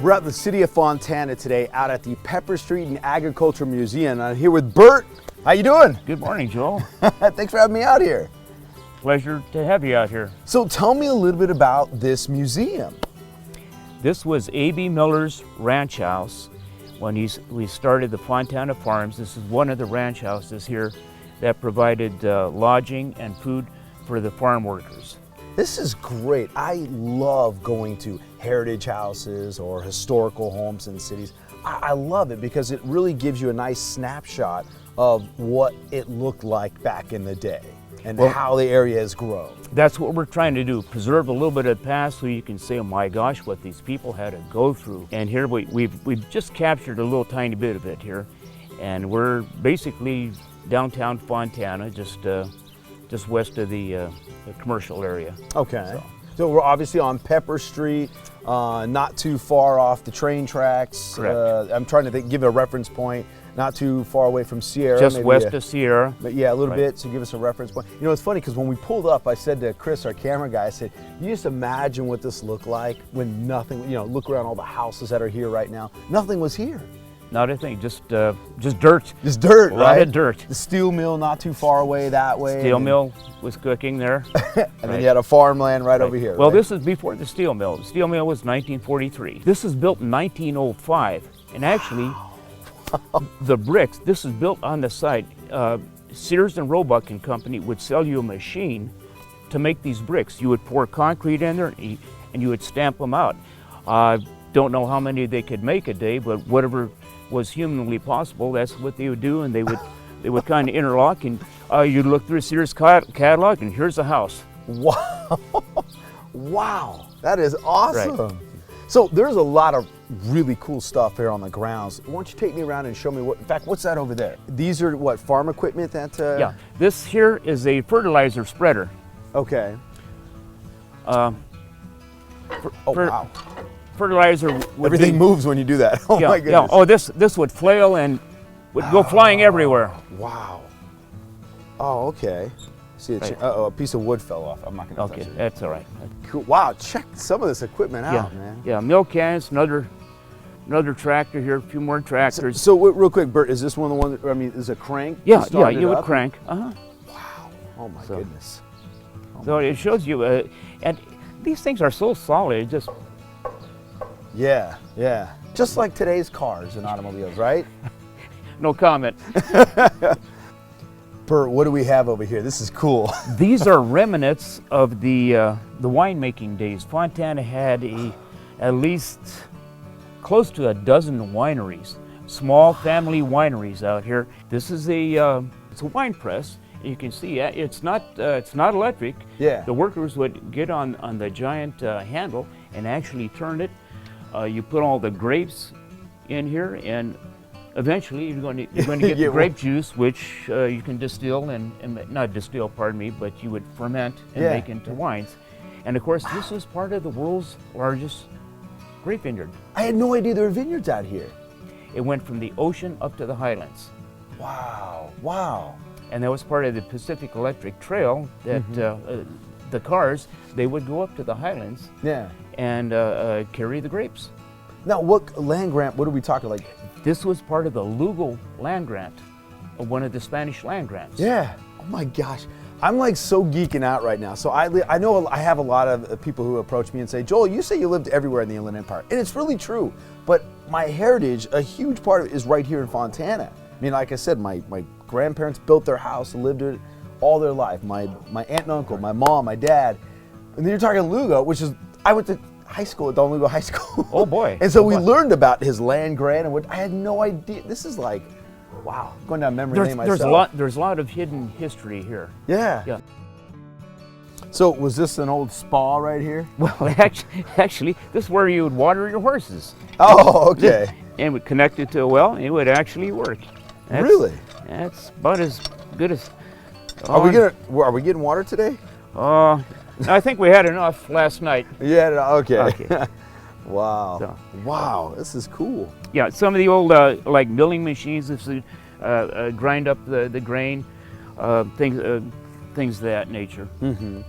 We're at the city of Fontana today, out at the Pepper Street and Agriculture Museum. I'm here with Bert. How you doing? Good morning, Joel. Thanks for having me out here. Pleasure to have you out here. So tell me a little bit about this museum. This was A.B. Miller's ranch house when we started the Fontana Farms. This is one of the ranch houses here that provided lodging and food for the farm workers. This is great. I love going to heritage houses or historical homes in cities. I love it because it really gives you a nice snapshot of what it looked like back in the day and how the area has grown. That's what we're trying to do, preserve a little bit of the past so you can say, oh my gosh, what these people had to go through. And here we've just captured a little tiny bit of it here. And we're basically downtown Fontana, just west of the commercial area. Okay. So we're obviously on Pepper Street, not too far off the train tracks. Correct. I'm trying to give a reference point, not too far away from Sierra. Just west of Sierra. But yeah, a little bit to give us a reference point. You know, it's funny because when we pulled up, I said to Chris, our camera guy, I said, you just imagine what this looked like when nothing, you know, look around all the houses that are here right now. Nothing was here. Not a thing, just dirt. Just dirt, right? A lot of dirt. The steel mill not too far away that way. Steel mill was cooking there. And then you had a farmland right over here. Well, right? this is before the steel mill. The steel mill was 1943. This was built in 1905. And actually, the bricks, this is built on the site. Sears and Roebuck and Company would sell you a machine to make these bricks. You would pour concrete in there and you would stamp them out. Don't know how many they could make a day, but whatever was humanly possible, that's what they would do, and they would kind of interlock, and you'd look through Sears catalog, and here's the house. Wow, wow, that is awesome. Right. So there's a lot of really cool stuff here on the grounds. Why don't you take me around and show me what, in fact, what's that over there? These are what, farm equipment that? Yeah, this here is a fertilizer spreader. Okay. Wow. Fertilizer would Everything moves when you do that. Oh my goodness. Yeah. Oh, this would flail and would go flying everywhere. Wow. Oh, okay. See, Right. a piece of wood fell off. I'm not going to touch it. That's all right. Cool. Wow, check some of this equipment out, man. Yeah, milk cans, another tractor here, a few more tractors. So real quick, Bert, is this one of the ones, I mean, is a crank? Yeah, you would crank. Wow. Oh my goodness. So it shows you, and these things are so solid, just. Yeah, yeah. Just like today's cars and automobiles, right? No comment. Bert, what do we have over here? This is cool. These are remnants of the winemaking days. Fontana had at least close to a dozen wineries, small family wineries out here. This is it's a wine press. You can see it's not electric. Yeah. The workers would get on the giant handle and actually turn it. You put all the grapes in here, and eventually you're going to get the grape juice, which you can distill and not distill, pardon me, but you would ferment and make into wines. And of course, this was part of the world's largest grape vineyard. I had no idea there were vineyards out here. It went from the ocean up to the highlands. Wow, wow. And that was part of the Pacific Electric Trail that the cars, they would go up to the highlands. Yeah. And carry the grapes. Now, what land grant, what are we talking like? This was part of the Lugo land grant, one of the Spanish land grants. Yeah. Oh my gosh. I'm like so geeking out right now. So I know I have a lot of people who approach me and say, Joel, you say you lived everywhere in the Inland Empire. And it's really true. But my heritage, a huge part of it is right here in Fontana. I mean, like I said, my grandparents built their house and lived it all their life. My aunt and uncle, my mom, my dad. And then you're talking Lugo, which is, I went to high school at Don Lugo High School. Oh boy. And so we learned about his land grant and what I had no idea. This is like, wow, going down memory lane myself. There's a lot of hidden history here. Yeah. Yeah. So was this an old spa right here? Well, actually, this is where you would water your horses. Oh, okay. And would connect it to a well, and it would actually work. Really? That's about as good as. Are we getting water today? I think we had enough last night. Yeah. Okay. Okay. Wow. So, wow. This is cool. Yeah. Some of the old like milling machines, this grind up the grain, things of that nature. Mm-hmm.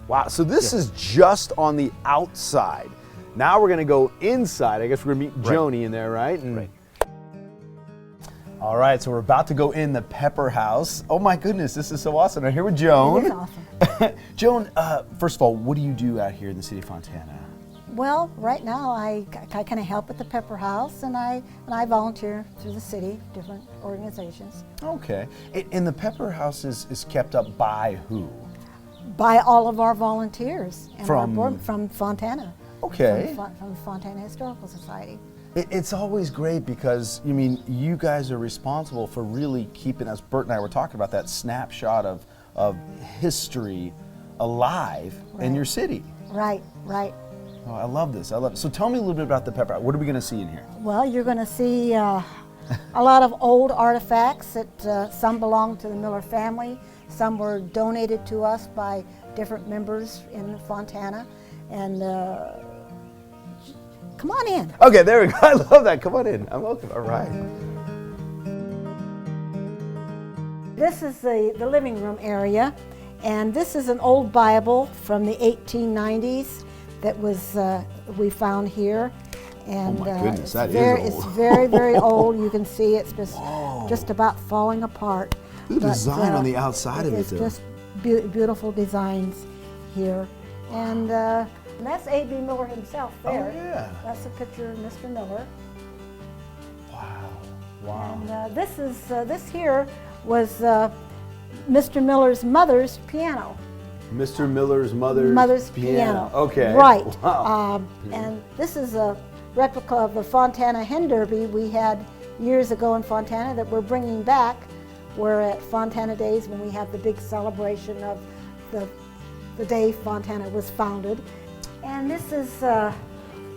Wow. So this is just on the outside. Now we're gonna go inside. I guess we're gonna meet Right. Joni in there, right? Right. All right, so we're about to go in the Pepper House. Oh my goodness, this is so awesome. I'm here with Joan. It is awesome. Joan, first of all, what do you do out here in the city of Fontana? Well, right now I kind of help at the Pepper House, and I volunteer through the city, different organizations. Okay. And the Pepper House is kept up by who? By all of our volunteers and From- our board, from Fontana. Okay. From the Fontana Historical Society. It's always great because, you guys are responsible for really keeping us, Bert and I were talking about that snapshot of history alive in your city. Right, right. Oh, I love this. I love it. So tell me a little bit about the Pepper House. What are we going to see in here? Well, you're going to see a lot of old artifacts that some belong to the Miller family, some were donated to us by different members in Fontana, and come on in. Okay, there we go. I love that. Come on in. I'm welcome. All right. This is the living room area, and this is an old Bible from the 1890s that was we found here. And Oh my goodness, that is it's old. very, very old. You can see it's just about falling apart. The design on the outside of it, It's though. just beautiful designs here. And that's A.B. Miller himself there. Oh, yeah. That's a picture of Mr. Miller. Wow. Wow. And this here was Mr. Miller's mother's piano. Mr. Miller's mother's piano. Okay. Right. Wow. And this is a replica of the Fontana Hen Derby we had years ago in Fontana that we're bringing back. We're at Fontana Days when we have the big celebration of the day Fontana was founded. And this is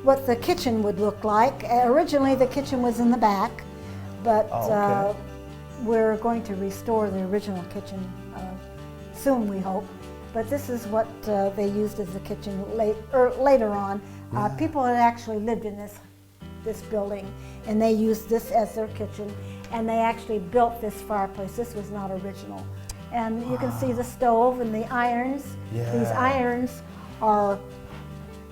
what the kitchen would look like. Originally the kitchen was in the back, but okay. we're going to restore the original kitchen soon, we hope. But this is what they used as the kitchen later on. People had actually lived in this building, and they used this as their kitchen, and they actually built this fireplace. This was not original. And you can see the stove and the irons. Yeah. These irons are,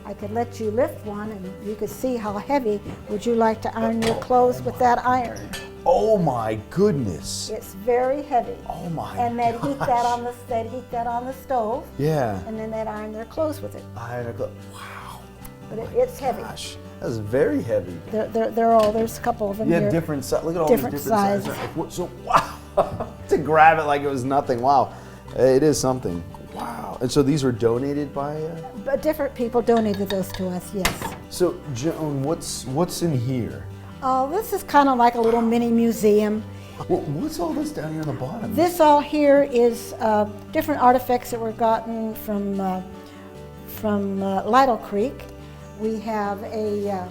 I could let you lift one and you could see how heavy. Would you like to iron your clothes with that iron? Oh my goodness. It's very heavy. Oh my And they'd heat that gosh. on the stove, Yeah. and then they'd iron their clothes with it. Wow. But it's heavy. Gosh, that's very heavy. There's a couple of them Yeah, here. different size. Look at all Different these different sizes. sizes. So wow, to grab it like it was nothing. Wow, it is something. Wow. And so these were donated by. But different people donated those to us. Yes. So Joan, what's in here? This is kind of like a little mini museum. What's all this down here on the bottom? This all here is different artifacts that were gotten from Lytle Creek. We have a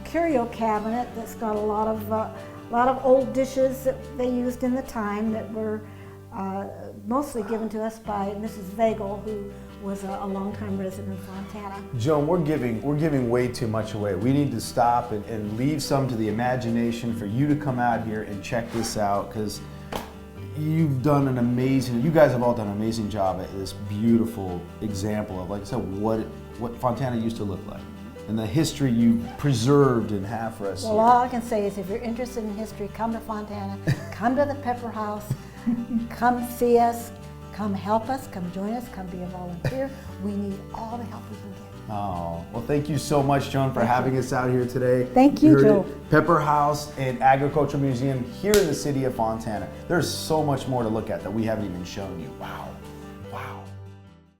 curio cabinet that's got a lot of old dishes that they used in the time that were mostly given to us by Mrs. Vagel, who was a longtime resident of Fontana. Joan, we're giving way too much away. We need to stop and leave some to the imagination for you to come out here and check this out, because you guys have all done an amazing job at this beautiful example of, like I said, what Fontana used to look like, and the history you preserved and have for us. Well, here. all I can say is if you're interested in history, come to Fontana, come to the Pepper House, come see us, come help us, come join us, come be a volunteer. We need all the help we can get. Oh, well, thank you so much, Joan, for having us out here today. Thank you, heard Joe. it. Pepper House and Agricultural Museum here in the city of Fontana. There's so much more to look at that we haven't even shown you. Wow.